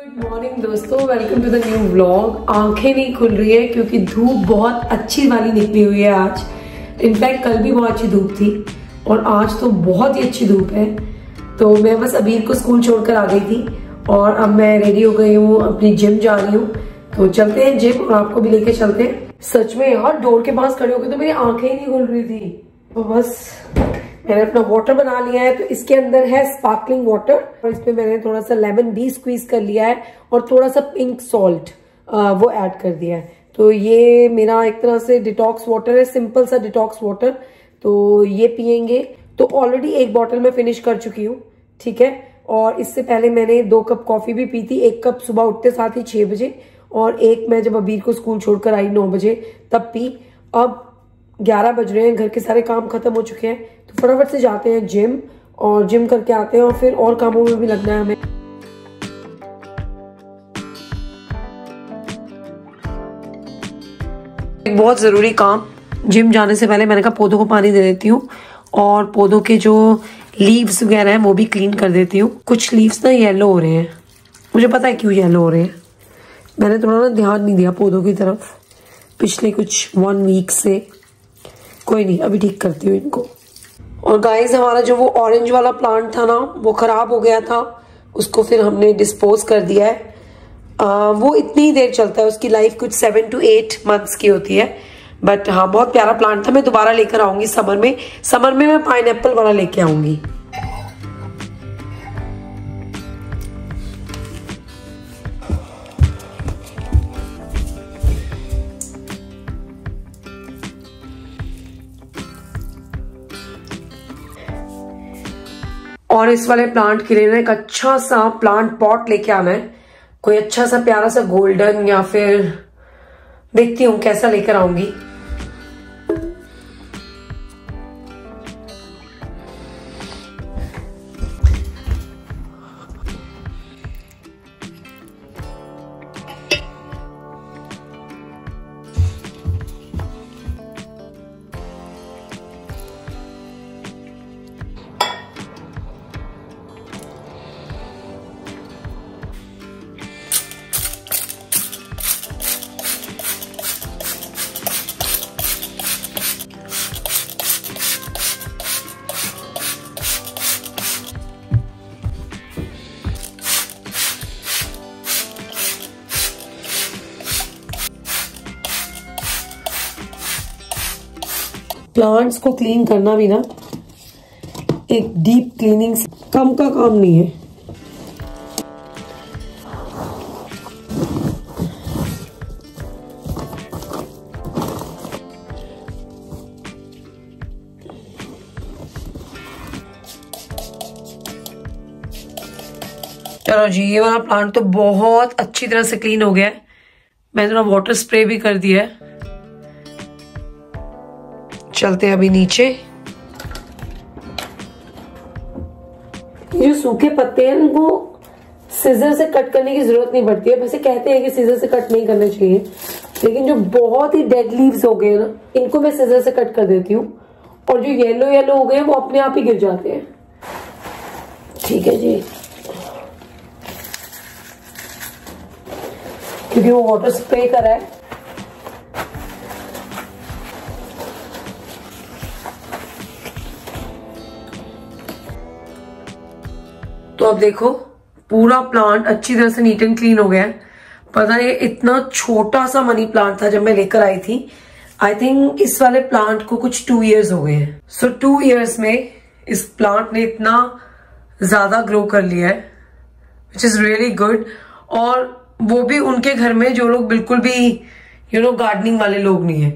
Good morning दोस्तों, welcome to the new vlog. आंखें नहीं खुल रही है क्योंकि धूप बहुत अच्छी वाली निकली हुई है आज। इनफैक्ट कल भी बहुत अच्छी धूप थी और आज तो बहुत ही अच्छी धूप है। तो मैं बस अबीर को स्कूल छोड़कर आ गई थी और अब मैं रेडी हो गई हूँ, अपनी जिम जा रही हूँ। तो चलते हैं जिम और आपको भी लेके चलते हैं। सच में यार, डोर के पास खड़े होकर तो मेरी आंखें ही नहीं खुल रही थी। तो बस मैंने अपना वाटर बना लिया है। तो इसके अंदर है स्पार्कलिंग वाटर और इसमें मैंने थोड़ा सा लेमन भी स्क्वीज कर लिया है और थोड़ा सा पिंक सॉल्ट वो ऐड कर दिया है। तो ये मेरा एक तरह से डिटॉक्स वाटर है, सिंपल सा डिटॉक्स वाटर। तो ये पियेंगे। तो ऑलरेडी एक बॉटल में फिनिश कर चुकी हूँ, ठीक है। और इससे पहले मैंने 2 कप कॉफी भी पी थी। 1 कप सुबह उठते साथ ही 6 बजे और 1 मैं जब अबीर को स्कूल छोड़कर आई 9 बजे तब पी। अब 11 बज रहे हैं, घर के सारे काम खत्म हो चुके हैं। तो फटाफट से जाते हैं जिम और जिम करके आते हैं और फिर और कामों में भी लगना है हमें। एक बहुत जरूरी काम, जिम जाने से पहले मैंने कहा पौधों को पानी दे देती हूँ और पौधों के जो लीव्स वगैरह हैं वो भी क्लीन कर देती हूँ। कुछ लीव्स ना येलो हो रहे हैं, मुझे पता है क्यों येलो हो रहे हैं। मैंने थोड़ा ना ध्यान नहीं दिया पौधों की तरफ पिछले कुछ 1 वीक से। कोई नहीं, अभी ठीक करती हूँ इनको। और गाइस, हमारा जो वो ऑरेंज वाला प्लांट था ना, वो खराब हो गया था, उसको फिर हमने डिस्पोज कर दिया है। वो इतनी ही देर चलता है, उसकी लाइफ कुछ 7 to 8 मंथ्स की होती है। बट हाँ, बहुत प्यारा प्लांट था। मैं दोबारा लेकर आऊंगी समर में। समर में मैं पाइनएप्पल वाला लेके आऊंगी। और इस वाले प्लांट के लिए ना एक अच्छा सा प्लांट पॉट लेके आना है। कोई अच्छा सा प्यारा सा गोल्डन, या फिर देखती हूँ कैसा लेकर आऊंगी। प्लांट्स को क्लीन करना भी ना एक डीप क्लीनिंग से कम का काम नहीं है। चलो जी, ये वाला प्लांट तो बहुत अच्छी तरह से क्लीन हो गया है। मैंने थोड़ा वाटर स्प्रे भी कर दिया है। चलते हैं अभी नीचे। ये जो सूखे पत्ते हैं उनको सीजर से कट करने की जरूरत नहीं पड़ती है। वैसे कहते हैं कि सीजर से कट नहीं करने चाहिए, लेकिन जो बहुत ही डेड लीव्स हो गए ना, इनको मैं सीजर से कट कर देती हूँ। और जो येलो येलो हो गए वो अपने आप ही गिर जाते हैं। ठीक है जी, क्योंकि वो वाटर स्प्रे करा है। तो अब देखो, पूरा प्लांट अच्छी तरह से नीट एंड क्लीन हो गया है। पता नहीं, इतना छोटा सा मनी प्लांट था जब मैं लेकर आई थी। आई थिंक इस वाले प्लांट को कुछ 2 इयर्स हो गए हैं। सो 2 इयर्स में इस प्लांट ने इतना ज्यादा ग्रो कर लिया है, विच इज रियली गुड। और वो भी उनके घर में जो लोग बिल्कुल भी गार्डनिंग वाले लोग नहीं है।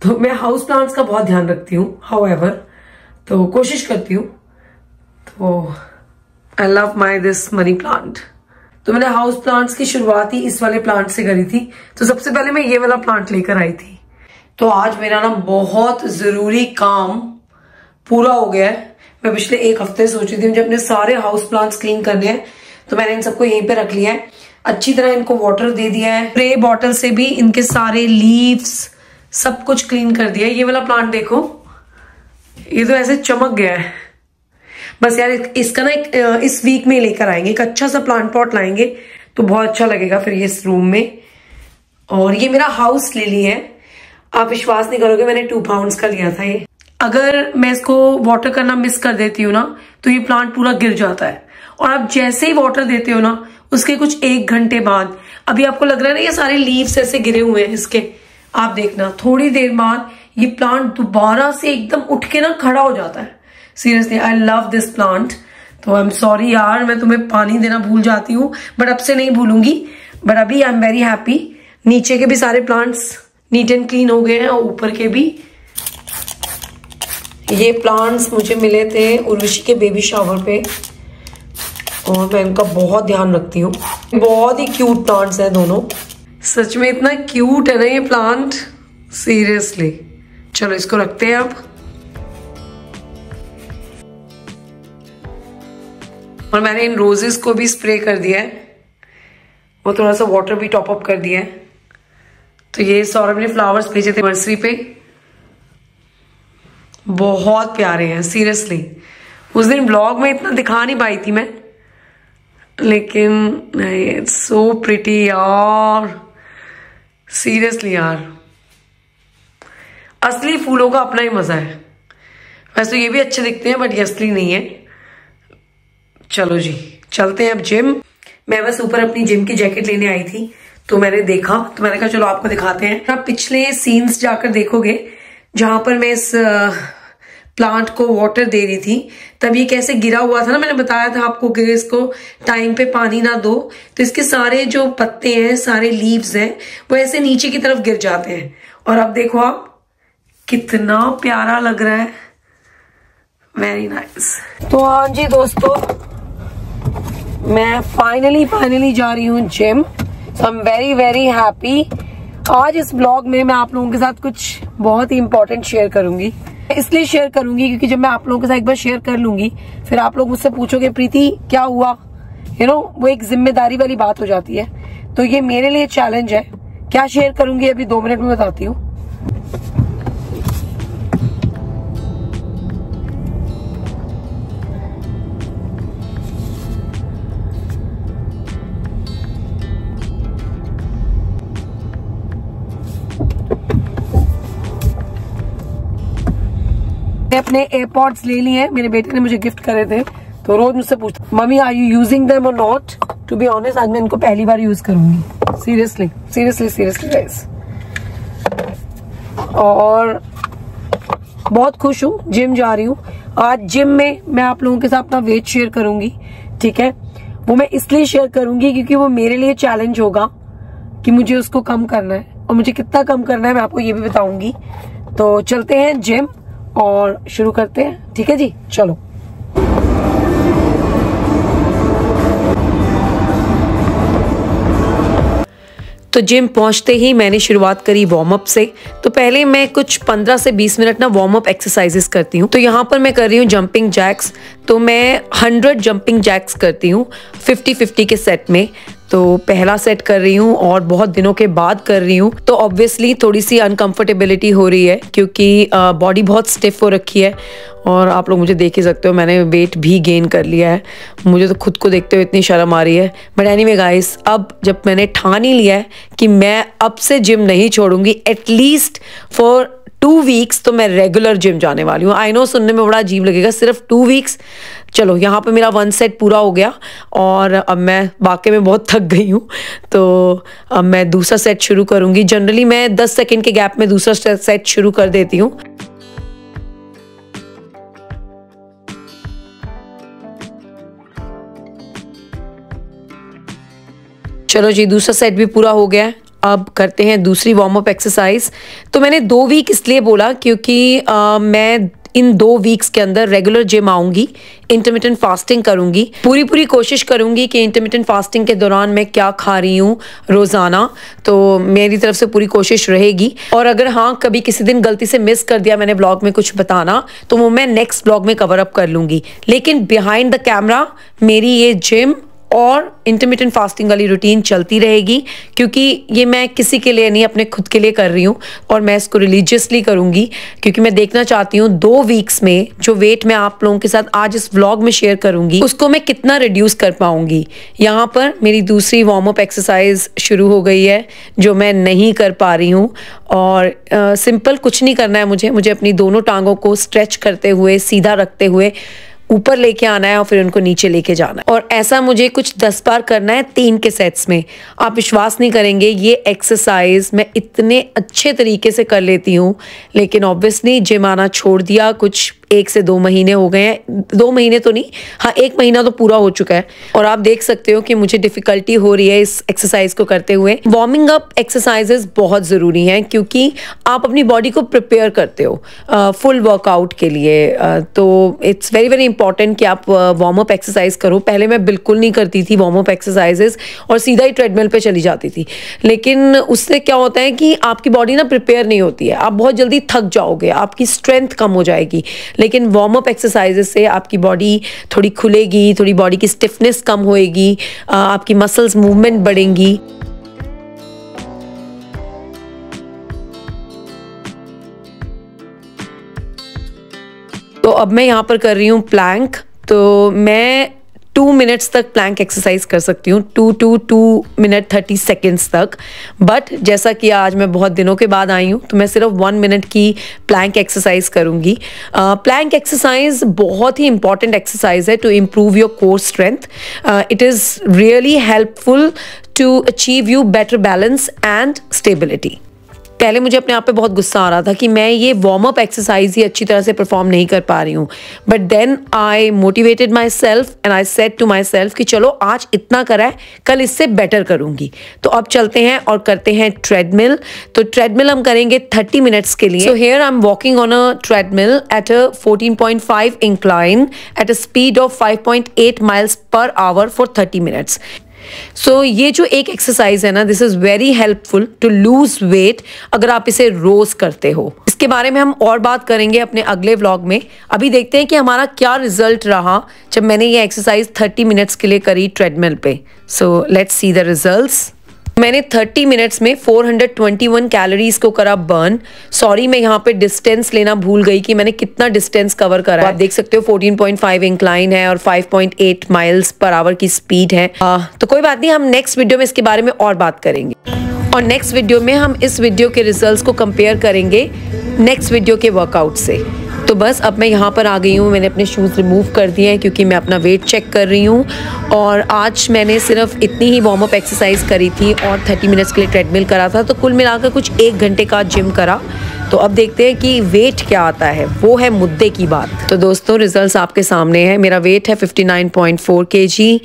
तो मैं हाउस प्लांट्स का बहुत ध्यान रखती हूँ, हाउएवर, तो कोशिश करती हूँ। तो I love my this money plant. तो मैंने हाउस प्लांट्स की शुरुआत ही इस वाले प्लांट से करी थी। तो सबसे पहले मैं ये वाला प्लांट लेकर आई थी। तो आज मेरा ना बहुत जरूरी काम पूरा हो गया है। मैं पिछले 1 हफ्ते सोची थी मुझे अपने सारे हाउस प्लांट्स क्लीन करने हैं, तो मैंने इन सबको यहीं पे रख लिया है। अच्छी तरह इनको वाटर दे दिया है। स्प्रे बॉटल से भी इनके सारे लीव्स सब कुछ क्लीन कर दिया है। ये वाला प्लांट देखो, ये तो ऐसे चमक गया है। बस यार इसका ना इस वीक में लेकर आएंगे, एक अच्छा सा प्लांट पॉट लाएंगे तो बहुत अच्छा लगेगा फिर ये इस रूम में। और ये मेरा हाउस लिली है, आप विश्वास नहीं करोगे, मैंने 2 पाउंड्स का लिया था ये। अगर मैं इसको वाटर करना मिस कर देती हूँ ना तो ये प्लांट पूरा गिर जाता है। और आप जैसे ही वाटर देते हो ना उसके कुछ 1 घंटे बाद, अभी आपको लग रहा है ना ये सारे लीव्स ऐसे गिरे हुए हैं इसके, आप देखना थोड़ी देर बाद ये प्लांट दोबारा से एकदम उठ के ना खड़ा हो जाता है। Seriously I love this plant. तो आई एम सॉरी यार, मैं तुम्हें पानी देना भूल जाती हूँ, बट अब से नहीं भूलूंगी। बट अभी आई एम वेरी हैप्पी। नीचे के भी सारे प्लांट्स नीट एंड क्लीन हो गए हैं और ऊपर के भी। ये प्लांट्स मुझे मिले थे उर्वशी के बेबी शावर पे और मैं इनका बहुत ध्यान रखती हूँ। बहुत ही क्यूट प्लांट्स हैं दोनों, सच में इतना क्यूट है ना ये प्लांट, सीरियसली। चलो इसको रखते हैं अब। और मैंने इन रोजेस को भी स्प्रे कर दिया है और थोड़ा सा वाटर भी टॉप अप कर दिया है। तो ये सौरभ ने फ्लावर्स भेजे थे नर्सरी पे, बहुत प्यारे हैं सीरियसली। उस दिन ब्लॉग में इतना दिखा नहीं पाई थी मैं, लेकिन इट्स सो प्रिटी यार, सीरियसली यार। असली फूलों का अपना ही मजा है। वैसे ये भी अच्छे दिखते हैं बट ये असली नहीं है। चलो जी चलते हैं अब जिम। मैं बस ऊपर अपनी जिम की जैकेट लेने आई थी तो मैंने देखा, तो मैंने कहा चलो आपको दिखाते हैं। आप पिछले सीन्स जाकर देखोगे जहां पर मैं इस प्लांट को वाटर दे रही थी, तब ये कैसे गिरा हुआ था ना, मैंने बताया था आपको कि इसको टाइम पे पानी ना दो तो इसके सारे जो पत्ते हैं, सारे लीव्स हैं, वो ऐसे नीचे की तरफ गिर जाते हैं। और अब देखो आप कितना प्यारा लग रहा है, वेरी नाइस। तो हाँ जी दोस्तों, मैं फाइनली जा रही हूँ gym. So I am very very happy. आज इस ब्लॉग में मैं आप लोगों के साथ कुछ बहुत ही इंपॉर्टेंट शेयर करूंगी। इसलिए शेयर करूंगी क्योंकि जब मैं आप लोगों के साथ एक बार शेयर कर लूंगी फिर आप लोग मुझसे पूछोगे प्रीति क्या हुआ, वो एक जिम्मेदारी वाली बात हो जाती है। तो ये मेरे लिए चैलेंज है। क्या शेयर करूंगी अभी 2 मिनट में बताती हूँ। अपने एयरपॉड्स ले लिए हैं, मेरे बेटे ने मुझे गिफ्ट करे थे, तो रोज मुझसे पूछता mummy are you using them or not. To be honest आज मैं इनको पहली बार यूज करूंगी, सीरियसली गाइस। और बहुत खुश हूँ, जिम जा रही हूँ। आज जिम में मैं आप लोगों के साथ अपना वेट शेयर करूंगी, ठीक है। वो मैं इसलिए शेयर करूंगी क्योंकि वो मेरे लिए चैलेंज होगा कि मुझे उसको कम करना है, और मुझे कितना कम करना है मैं आपको ये भी बताऊंगी। तो चलते हैं जिम और शुरू करते हैं, ठीक है जी, चलो। तो जिम पहुंचते ही मैंने शुरुआत करी वार्म अप से। तो पहले मैं कुछ 15 से 20 मिनट ना वार्म अप एक्सरसाइजेस करती हूँ। तो यहाँ पर मैं कर रही हूँ जंपिंग जैक्स। तो मैं 100 जंपिंग जैक्स करती हूँ 50-50 के सेट में। तो पहला सेट कर रही हूँ और बहुत दिनों के बाद कर रही हूँ, तो ऑब्वियसली थोड़ी सी अनकंफर्टेबिलिटी हो रही है क्योंकि बॉडी बहुत स्टिफ हो रखी है। और आप लोग मुझे देख ही सकते हो, मैंने वेट भी गेन कर लिया है। मुझे तो खुद को देखते हुए इतनी शर्म आ रही है। बट एनीवे गाइस, अब जब मैंने ठान ही लिया है कि मैं अब से जिम नहीं छोड़ूंगी, एटलीस्ट फॉर 2 वीक्स तो मैं रेगुलर जिम जाने वाली हूँ। आई नो सुनने में बड़ा अजीब लगेगा, सिर्फ 2 वीक्स। चलो यहाँ पे मेरा 1 सेट पूरा हो गया और अब मैं वाकई में बहुत थक गई हूँ, तो अब मैं दूसरा सेट शुरू करूँगी। जनरली मैं 10 सेकेंड के गैप में दूसरा सेट शुरू कर देती हूँ। चलो जी, दूसरा सेट भी पूरा हो गया है। अब करते हैं दूसरी वार्म अप एक्सरसाइज। तो मैंने 2 वीक इसलिए बोला क्योंकि मैं इन 2 वीक्स के अंदर रेगुलर जिम आऊंगी, इंटरमिटेंट फास्टिंग करूंगी। पूरी कोशिश करूंगी कि इंटरमिटेंट फास्टिंग के दौरान मैं क्या खा रही हूँ रोजाना, तो मेरी तरफ से पूरी कोशिश रहेगी। और अगर हाँ कभी किसी दिन गलती से मिस कर दिया मैंने ब्लॉग में कुछ बताना, तो वो मैं नेक्स्ट ब्लॉग में कवर अप कर लूंगी। लेकिन बिहाइंड द कैमरा मेरी ये जिम और इंटरमिटेंट फास्टिंग वाली रूटीन चलती रहेगी, क्योंकि ये मैं किसी के लिए नहीं, अपने खुद के लिए कर रही हूँ और मैं इसको रिलीजियसली करूँगी, क्योंकि मैं देखना चाहती हूँ 2 वीक्स में जो वेट मैं आप लोगों के साथ आज इस व्लॉग में शेयर करूँगी उसको मैं कितना रिड्यूस कर पाऊँगी। यहाँ पर मेरी दूसरी वार्म अप एक्सरसाइज शुरू हो गई है जो मैं नहीं कर पा रही हूँ, और सिंपल कुछ नहीं करना है मुझे अपनी दोनों टांगों को स्ट्रेच करते हुए सीधा रखते हुए ऊपर लेके आना है और फिर उनको नीचे लेके जाना है, और ऐसा मुझे कुछ 10 बार करना है 3 के सेट्स में। आप विश्वास नहीं करेंगे, ये एक्सरसाइज मैं इतने अच्छे तरीके से कर लेती हूँ, लेकिन ऑब्वियसली जिम आना छोड़ दिया, कुछ 1 से 2 महीने हो गए हैं, 2 महीने तो नहीं, हाँ 1 महीना तो पूरा हो चुका है, और आप देख सकते हो कि मुझे डिफिकल्टी हो रही है इस एक्सरसाइज को करते हुए। वार्मिंग अप एक्सरसाइजेस बहुत ज़रूरी हैं, क्योंकि आप अपनी बॉडी को प्रिपेयर करते हो फुल वर्कआउट के लिए, तो इट्स वेरी वेरी इंपॉर्टेंट कि आप वार्म अप एक्सरसाइज करो। पहले मैं बिल्कुल नहीं करती थी वार्म अप एक्सरसाइजेस और सीधा ही ट्रेडमिल पे चली जाती थी, लेकिन उससे क्या होता है कि आपकी बॉडी ना प्रिपेयर नहीं होती है, आप बहुत जल्दी थक जाओगे, आपकी स्ट्रेंथ कम हो जाएगी। लेकिन वार्म अप एक्सरसाइजेस से आपकी बॉडी थोड़ी खुलेगी, थोड़ी बॉडी की स्टिफनेस कम होएगी, आपकी मसल्स मूवमेंट बढ़ेंगी। तो अब मैं यहाँ पर कर रही हूँ प्लैंक, तो मैं 2 मिनट्स तक प्लैंक एक्सरसाइज कर सकती हूँ, 2 मिनट 30 सेकेंड्स तक। बट जैसा कि आज मैं बहुत दिनों के बाद आई हूँ तो मैं सिर्फ 1 मिनट की प्लैंक एक्सरसाइज करूँगी। प्लैंक एक्सरसाइज बहुत ही इंपॉर्टेंट एक्सरसाइज है to improve your core strength. It is really helpful to achieve you better balance and stability. पहले मुझे अपने आप पे बहुत गुस्सा आ रहा था कि मैं ये वार्म अप एक्सरसाइज ही अच्छी तरह से परफॉर्म नहीं कर पा रही हूँ, but then I motivated myself and I said to myself कि चलो आज इतना करा है, कल इससे बेटर करूँगी। तो अब चलते हैं और करते हैं ट्रेडमिल। तो ट्रेडमिल हम करेंगे 30 मिनट्स के लिए। So here I am walking on a treadmill at a 14.5 incline at a speed of 5.8 miles per hour for 30 minutes. So ये जो एक एक्सरसाइज है ना, this is very helpful to lose weight अगर आप इसे रोज करते हो। इसके बारे में हम और बात करेंगे अपने अगले व्लॉग में। अभी देखते हैं कि हमारा क्या रिजल्ट रहा जब मैंने ये एक्सरसाइज 30 मिनट्स के लिए करी ट्रेडमिल पे। So let's see the results. मैंने 30 मिनट्स में 421 कैलोरीज को करा बर्न। सॉरी, मैं यहाँ पे डिस्टेंस लेना भूल गई कि मैंने कितना डिस्टेंस कवर करा है। आप देख सकते हो 14.5 इंक्लाइन है और 5.8 miles per hour की स्पीड है। तो कोई बात नहीं, हम नेक्स्ट वीडियो में इसके बारे में और बात करेंगे, और नेक्स्ट वीडियो में हम इस वीडियो के रिजल्ट्स को कंपेयर करेंगे नेक्स्ट वीडियो के वर्कआउट से। तो बस अब मैं यहाँ पर आ गई हूँ, मैंने अपने शूज़ रिमूव कर दिए हैं क्योंकि मैं अपना वेट चेक कर रही हूँ, और आज मैंने सिर्फ इतनी ही वार्म अप एक्सरसाइज करी थी और 30 मिनट्स के लिए ट्रेडमिल करा था, तो कुल मिलाकर कुछ 1 घंटे का जिम करा। तो अब देखते हैं कि वेट क्या आता है, वो है मुद्दे की बात। तो दोस्तों रिजल्ट्स आपके सामने हैं। मेरा वेट है 59.4 kg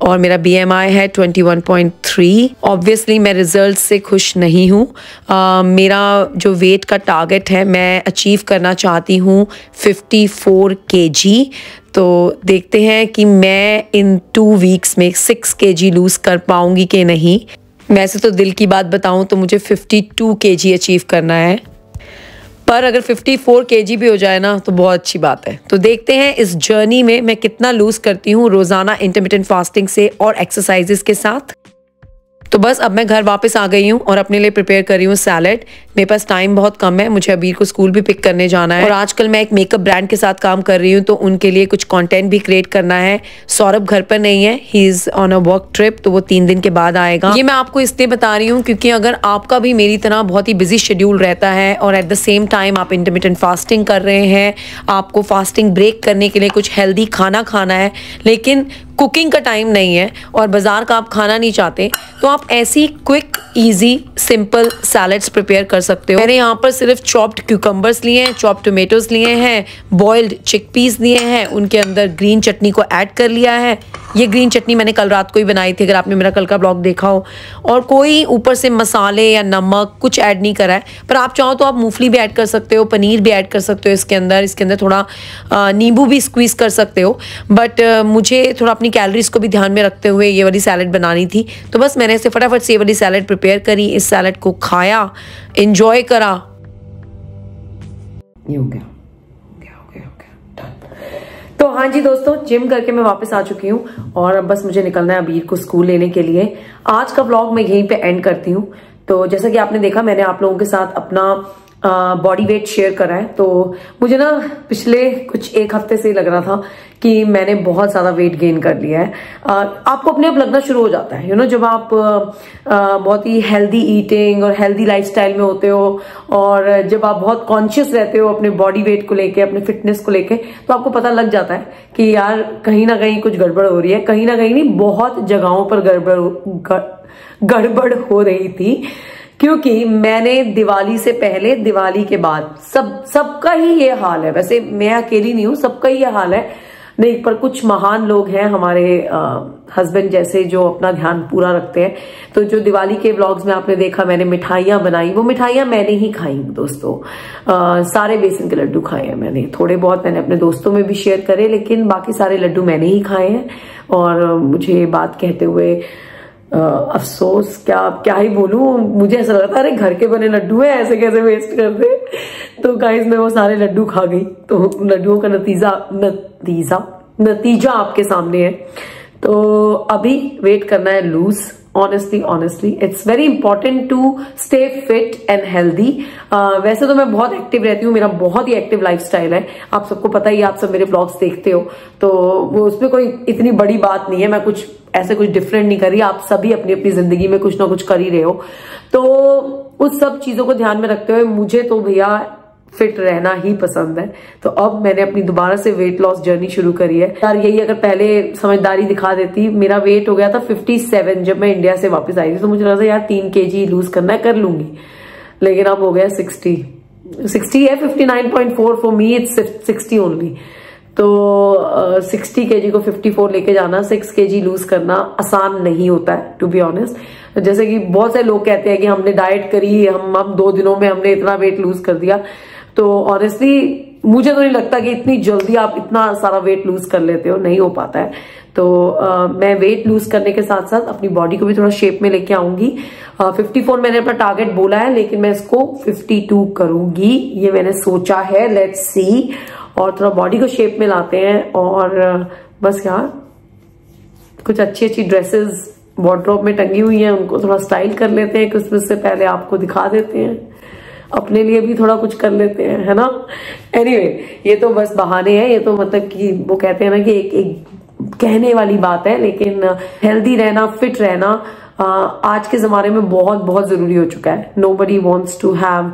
और मेरा BMI है 21.3। ऑब्वियसली मैं रिजल्ट से खुश नहीं हूँ। मेरा जो वेट का टारगेट है मैं अचीव करना चाहती हूँ 54 kg। तो देखते हैं कि मैं इन 2 वीक्स में 6 kg लूज़ कर पाऊँगी कि नहीं। वैसे तो दिल की बात बताऊँ तो मुझे 52 kg अचीव करना है, पर अगर 54 kg भी हो जाए ना तो बहुत अच्छी बात है। तो देखते हैं इस जर्नी में मैं कितना लूज करती हूँ रोजाना इंटरमिटेंट फास्टिंग से और एक्सरसाइजेस के साथ। तो बस अब मैं घर वापस आ गई हूँ और अपने लिए प्रिपेयर कर रही हूँ सैलेड। मेरे पास टाइम बहुत कम है, मुझे अबीर को स्कूल भी पिक करने जाना है, और आजकल मैं एक मेकअप ब्रांड के साथ काम कर रही हूँ तो उनके लिए कुछ कंटेंट भी क्रिएट करना है। सौरभ घर पर नहीं है, he is on a work trip, तो वो 3 दिन के बाद आएगा। ये मैं आपको इसलिए बता रही हूँ क्योंकि अगर आपका भी मेरी तरह बहुत ही बिजी शेड्यूल रहता है और एट द सेम टाइम आप इंटरमिटेंट फास्टिंग कर रहे हैं, आपको फास्टिंग ब्रेक करने के लिए कुछ हेल्दी खाना खाना है, लेकिन कुकिंग का टाइम नहीं है और बाजार का आप खाना नहीं चाहते, तो आप ऐसी quick easy simple salads prepare कर सकते हो। मैंने यहाँ पर सिर्फ चॉप्ड क्यूकम्बर्स लिए हैं, चॉप्ड टोमेटोज लिए हैं, बॉइल्ड चिकपीस लिए हैं, उनके अंदर ग्रीन चटनी को ऐड कर लिया है। ये ग्रीन चटनी मैंने कल रात को ही बनाई थी, अगर आपने मेरा कल का ब्लॉग देखा हो, और कोई ऊपर से मसाले या नमक कुछ ऐड नहीं करा है। पर आप चाहो तो आप मूंगफली भी ऐड कर सकते हो, पनीर भी ऐड कर सकते हो इसके अंदर थोड़ा नींबू भी स्क्वीज कर सकते हो। बट मुझे थोड़ा अपनी कैलोरीज को भी ध्यान में रखते हुए ये वाली सैलेड बनानी थी, तो बस मैंने इसे फटाफट से ये वाली सैलेड प्रिपेयर करी, इस सैलेड को खाया, एंजॉय करा। ये हो गया। तो हाँ जी दोस्तों, जिम करके मैं वापस आ चुकी हूँ और अब बस मुझे निकलना है अबीर को स्कूल लेने के लिए। आज का व्लॉग मैं यहीं पे एंड करती हूँ। तो जैसा कि आपने देखा, मैंने आप लोगों के साथ अपना बॉडी वेट शेयर करा है। तो मुझे ना पिछले कुछ एक हफ्ते से लग रहा था कि मैंने बहुत ज्यादा वेट गेन कर लिया है। आपको अपने आप लगना शुरू हो जाता है, जब आप बहुत ही हेल्दी ईटिंग और हेल्दी लाइफस्टाइल में होते हो और जब आप बहुत कॉन्शियस रहते हो अपने बॉडी वेट को लेके, अपने फिटनेस को लेके, तो आपको पता लग जाता है कि यार कहीं ना कहीं कुछ गड़बड़ हो रही है। कहीं ना कहीं नहीं, बहुत जगहों पर गड़बड़ हो रही थी। क्योंकि मैंने दिवाली से पहले, दिवाली के बाद सबका ही ये हाल है। वैसे मैं अकेली नहीं हूं, सबका ही ये हाल है नहीं, पर कुछ महान लोग हैं हमारे हस्बैंड जैसे जो अपना ध्यान पूरा रखते हैं। तो जो दिवाली के व्लॉग्स में आपने देखा मैंने मिठाइयां बनाई, वो मिठाइयां मैंने ही खाई दोस्तों। सारे बेसन के लड्डू खाए हैं मैंने, थोड़े बहुत मैंने अपने दोस्तों में भी शेयर करे, लेकिन बाकी सारे लड्डू मैंने ही खाए हैं। और मुझे ये बात कहते हुए अफसोस, क्या ही बोलूं, मुझे ऐसा लगा था अरे घर के बने लड्डू है, ऐसे कैसे वेस्ट कर दे। तो गाइस मैं वो सारे लड्डू खा गई। तो लड्डुओं का नतीजा आपके सामने है। तो अभी वेट करना है lose. Honestly it's very important to stay fit and healthy. वैसे तो मैं बहुत एक्टिव रहती हूँ, मेरा बहुत ही एक्टिव लाइफस्टाइल है, आप सबको पता ही, आप सब मेरे व्लॉग्स देखते हो, तो वो उसमें कोई इतनी बड़ी बात नहीं है। मैं कुछ डिफरेंट नहीं कर रही, आप सभी अपनी अपनी जिंदगी में कुछ ना कुछ कर ही रहे हो। तो उस सब चीजों को ध्यान में रखते हुए मुझे तो भैया फिट रहना ही पसंद है। तो अब मैंने अपनी दोबारा से वेट लॉस जर्नी शुरू करी है। यार यही अगर पहले समझदारी दिखा देती, मेरा वेट हो गया था 57 जब मैं इंडिया से वापस आई थी। तो मुझे लगा था यार 3 kg लूज करना है, कर लूंगी, लेकिन अब हो गया 60 है। 59.4 फॉर मी, इट्स 60 ओनली। तो 60 kg को 54 लेके जाना, 6 kg लूज करना आसान नहीं होता है टू बी ऑनेस्ट। जैसे कि बहुत से लोग कहते हैं कि हमने डाइट करी, हम 2 दिनों में हमने इतना वेट लूज कर दिया। तो ऑनेस्टली मुझे तो नहीं लगता कि इतनी जल्दी आप इतना सारा वेट लूज कर लेते हो, नहीं हो पाता है। तो मैं वेट लूज करने के साथ साथ अपनी बॉडी को भी थोड़ा शेप में लेके आऊंगी। 54 मैंने अपना टारगेट बोला है, लेकिन मैं इसको 52 करूंगी, ये मैंने सोचा है। Let's see. और थोड़ा बॉडी को शेप में लाते हैं। और बस यार कुछ अच्छी ड्रेसेस वार्डरोब में टंगी हुई हैं, उनको थोड़ा स्टाइल कर लेते हैं, क्रिसमस से पहले आपको दिखा देते हैं, अपने लिए भी थोड़ा कुछ कर लेते हैं, है ना। एनीवे, ये तो बस बहाने हैं, ये तो मतलब कि वो कहते हैं ना कि एक कहने वाली बात है, लेकिन हेल्दी रहना, फिट रहना आज के जमाने में बहुत बहुत जरूरी हो चुका है। Nobody wants to have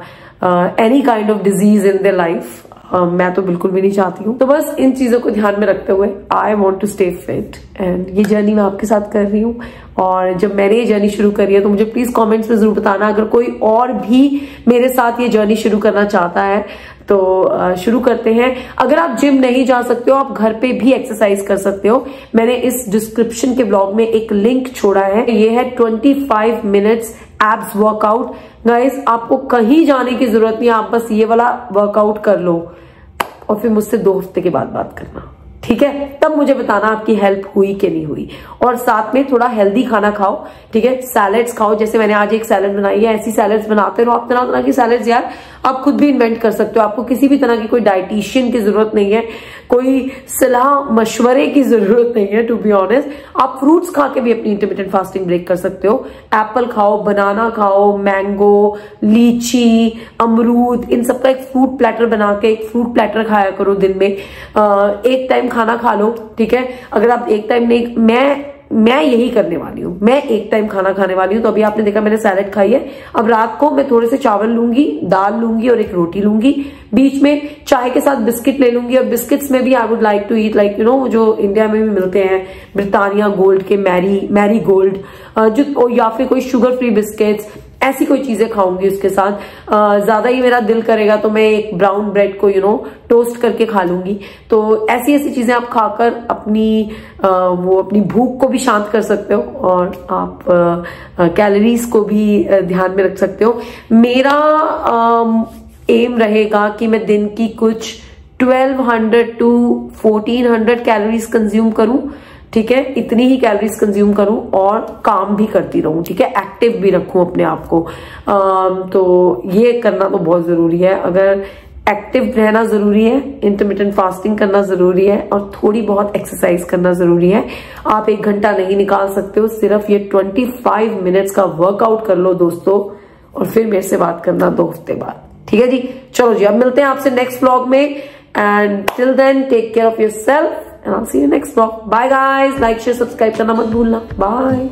any kind of disease in their life. मैं तो बिल्कुल भी नहीं चाहती हूँ। तो बस इन चीजों को ध्यान में रखते हुए I want to stay fit, and ये जर्नी मैं आपके साथ कर रही हूँ। और जब मैंने ये जर्नी शुरू करी है तो मुझे प्लीज कमेंट्स में जरूर बताना अगर कोई और भी मेरे साथ ये जर्नी शुरू करना चाहता है। तो शुरू करते हैं। अगर आप जिम नहीं जा सकते हो, आप घर पे भी एक्सरसाइज कर सकते हो। मैंने इस डिस्क्रिप्शन के ब्लॉग में एक लिंक छोड़ा है, ये है 25 मिनट्स एब्स वर्कआउट। गाइस आपको कहीं जाने की जरूरत नहीं, आप बस ये वाला वर्कआउट कर लो और फिर मुझसे 2 हफ्ते के बाद बात करना, ठीक है। तब मुझे बताना आपकी हेल्प हुई कि नहीं हुई। और साथ में थोड़ा हेल्दी खाना खाओ, ठीक है। सैलेड्स खाओ, जैसे मैंने आज एक सैलेड बनाई है, ऐसी सैलेड्स बनाते रहो आप। तरह तरह की सैलेड्स यार आप खुद भी इन्वेंट कर सकते हो। आपको किसी भी तरह की कोई डाइटिशियन की जरूरत नहीं है, कोई सलाह मशवरे की जरूरत नहीं है टू बी ऑनेस्ट। आप फ्रूट्स खा के भी अपनी इंटरमिटेंट फास्टिंग ब्रेक कर सकते हो। एप्पल खाओ, बनाना खाओ, मैंगो, लीची, अमरूद, इन सबका एक फ्रूट प्लेटर बना के एक फ्रूट प्लेटर खाया करो दिन में। एक टाइम खाना खा लो, ठीक है। अगर आप एक टाइम नहीं, मैं यही करने वाली हूँ, मैं एक टाइम खाना खाने वाली हूँ। तो अभी आपने देखा मैंने सैलेड खाई है। अब रात को मैं थोड़े से चावल लूंगी, दाल लूंगी और एक रोटी लूंगी। बीच में चाय के साथ बिस्किट ले लूंगी। और बिस्किट्स में भी I would like to eat like जो इंडिया में भी मिलते हैं, ब्रिटानिया गोल्ड के मैरी गोल्ड, जो या फिर कोई शुगर फ्री बिस्किट्स, ऐसी कोई चीजें खाऊंगी उसके साथ। ज्यादा ही मेरा दिल करेगा तो मैं एक ब्राउन ब्रेड को टोस्ट करके खा लूंगी। तो ऐसी चीजें आप खाकर अपनी भूख को भी शांत कर सकते हो और आप कैलोरीज को भी ध्यान में रख सकते हो। मेरा एम रहेगा कि मैं दिन की कुछ 1200 to 1400 कैलोरीज कंज्यूम करूं, ठीक है। इतनी ही कैलोरीज कंज्यूम करूं और काम भी करती रहूं, ठीक है। एक्टिव भी रखूं अपने आप को। तो ये करना तो बहुत जरूरी है। अगर एक्टिव रहना जरूरी है, इंटरमिटेंट फास्टिंग करना जरूरी है और थोड़ी बहुत एक्सरसाइज करना जरूरी है। आप 1 घंटा नहीं निकाल सकते हो, सिर्फ ये 25 मिनट्स का वर्कआउट कर लो दोस्तों, और फिर मेरे से बात करना 2 हफ्ते बाद, ठीक है जी। चलो जी, अब मिलते हैं आपसे नेक्स्ट व्लॉग में, and till then take care of yourself and I will see you next vlog. Bye guys, like share subscribe करना मत भूलना। बाय।